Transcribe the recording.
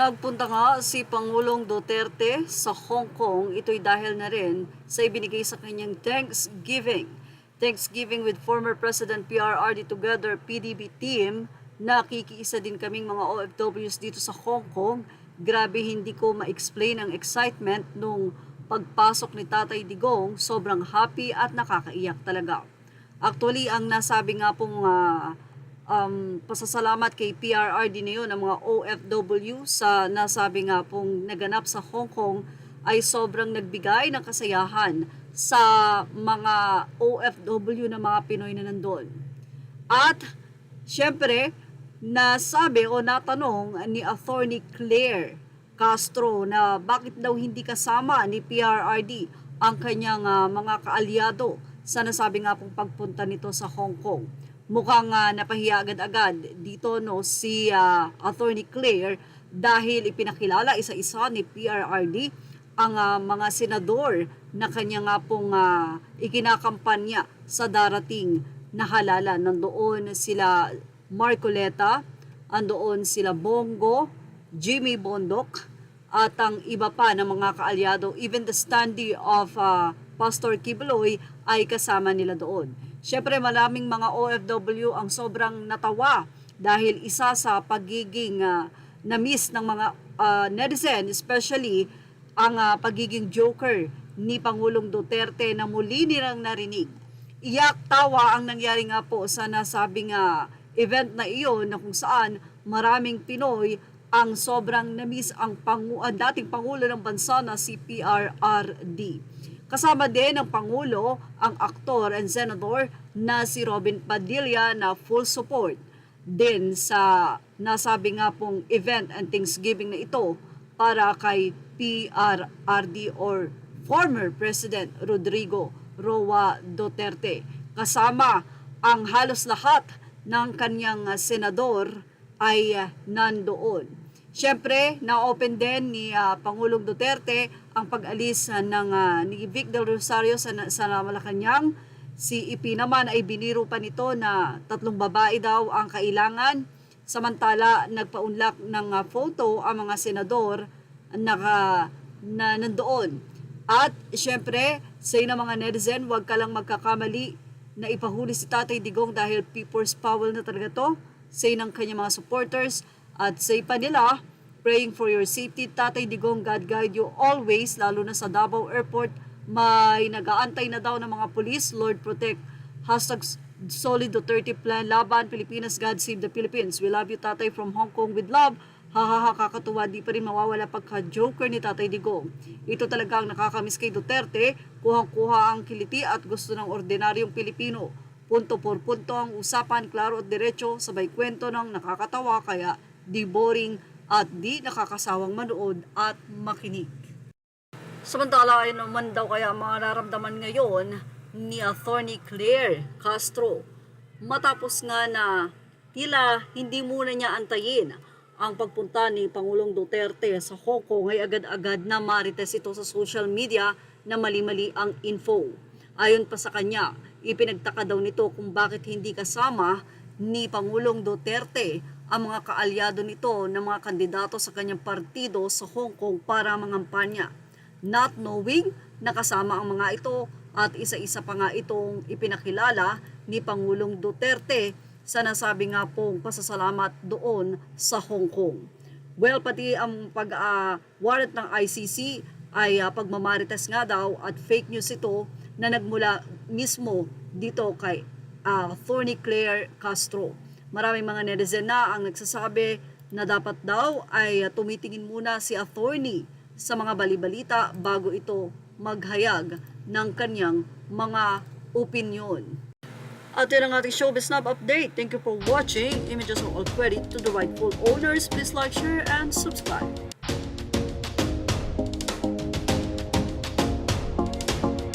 Nagpunta nga si Pangulong Duterte sa Hong Kong. Ito'y dahil na rin sa ibinigay sa kanyang Thanksgiving. Thanksgiving with former President PRRD Together PDB team. Nakikiisa din kaming mga OFWs dito sa Hong Kong. Grabe, hindi ko ma-explain ang excitement nung pagpasok ni Tatay Digong. Sobrang happy at nakakaiyak talaga. Actually, ang nasabi nga pong pasasalamat kay PRRD na yun, ang mga OFW sa nasabi nga pong naganap sa Hong Kong ay sobrang nagbigay ng kasayahan sa mga OFW na mga Pinoy na nandun. At syempre, nasabi o natanong ni Attorney Claire Castro na bakit daw hindi kasama ni PRRD ang kanyang mga kaalyado sa nasabi nga pong pagpunta nito sa Hong Kong. Mukhang napahiya agad-agad dito si Attorney Claire dahil ipinakilala isa-isa ni PRRD ang mga senador na kanya nga pong ikinakampanya sa darating na halalan. Nandoon sila Marcoleta, andoon sila Bongo, Jimmy Bondoc, at ang iba pa ng mga kaalyado. Even the standee of Pastor Kibuloy ay kasama nila doon. Siyempre, maraming mga OFW ang sobrang natawa dahil isa sa pagiging na-miss ng mga netizen, especially ang pagiging joker ni Pangulong Duterte na muli nilang narinig. Iyak, tawa ang nangyari nga po sa nasabing event na iyon na kung saan maraming Pinoy ang sobrang na-miss ang dating Pangulo ng bansa na si PRRD. Kasama din ng Pangulo ang aktor and senador na si Robin Padilla na full support din sa nasabi nga pong event and Thanksgiving na ito para kay PRRD or former President Rodrigo Roa Duterte. Kasama ang halos lahat ng kanyang senador ay nandoon. Siyempre, na-open din ni Pangulong Duterte ang pag-alis ni Vic Del Rosario sa Malacanang. Si EP naman ay biniro pa nito na 3 babae daw ang kailangan. Samantala, nagpaunlak ng photo ang mga senador na nandoon. At siyempre, say na mga netizen, huwag ka lang magkakamali na ipahuli si Tatay Digong dahil people's power na talaga to. Say ng kanyang mga supporters. At say pa nila, praying for your safety, Tatay Digong, God guide you always, lalo na sa Davao Airport, may nag-aantay na daw ng mga pulis, Lord protect, #Solid Duterte Plan, Laban, Pilipinas, God save the Philippines. We love you, Tatay, from Hong Kong with love. Hahaha, kakatuwa, di pa rin mawawala pagka-joker ni Tatay Digong. Ito talagang nakakamiss kay Duterte, kuhang-kuha ang kiliti at gusto ng ordinaryong Pilipino. Punto por punto ang usapan, klaro at diretso, sabay kwento ng nakakatawa, kaya di boring at di nakakasawang manood at makinig. Samantala ay naman daw kaya mga nararamdaman ngayon ni Attorney Claire Castro matapos nga na tila hindi muna niya antayin ang pagpunta ni Pangulong Duterte sa Hong Kong ay agad-agad na marites ito sa social media na mali-mali ang info. Ayon pa sa kanya, ipinagtaka daw nito kung bakit hindi kasama ni Pangulong Duterte ang mga kaalyado nito na mga kandidato sa kanyang partido sa Hong Kong para mangampanya. Not knowing na kasama ang mga ito at isa-isa pa nga itong ipinakilala ni Pangulong Duterte sa nasabi nga pong pasasalamat doon sa Hong Kong. Well, pati ang pag-warrant ng ICC ay pagmamarites nga daw at fake news ito na nagmula mismo dito kay Attorney Claire Castro. Maraming mga netizen na ang nagsasabi na dapat daw ay tumitingin muna si attorney sa mga balibalita bago ito maghayag ng kanyang mga opinyon. At yun ang ating Showbiz Snap Update. Thank you for watching. Images are all credit to the rightful owners. Please like, share, and subscribe.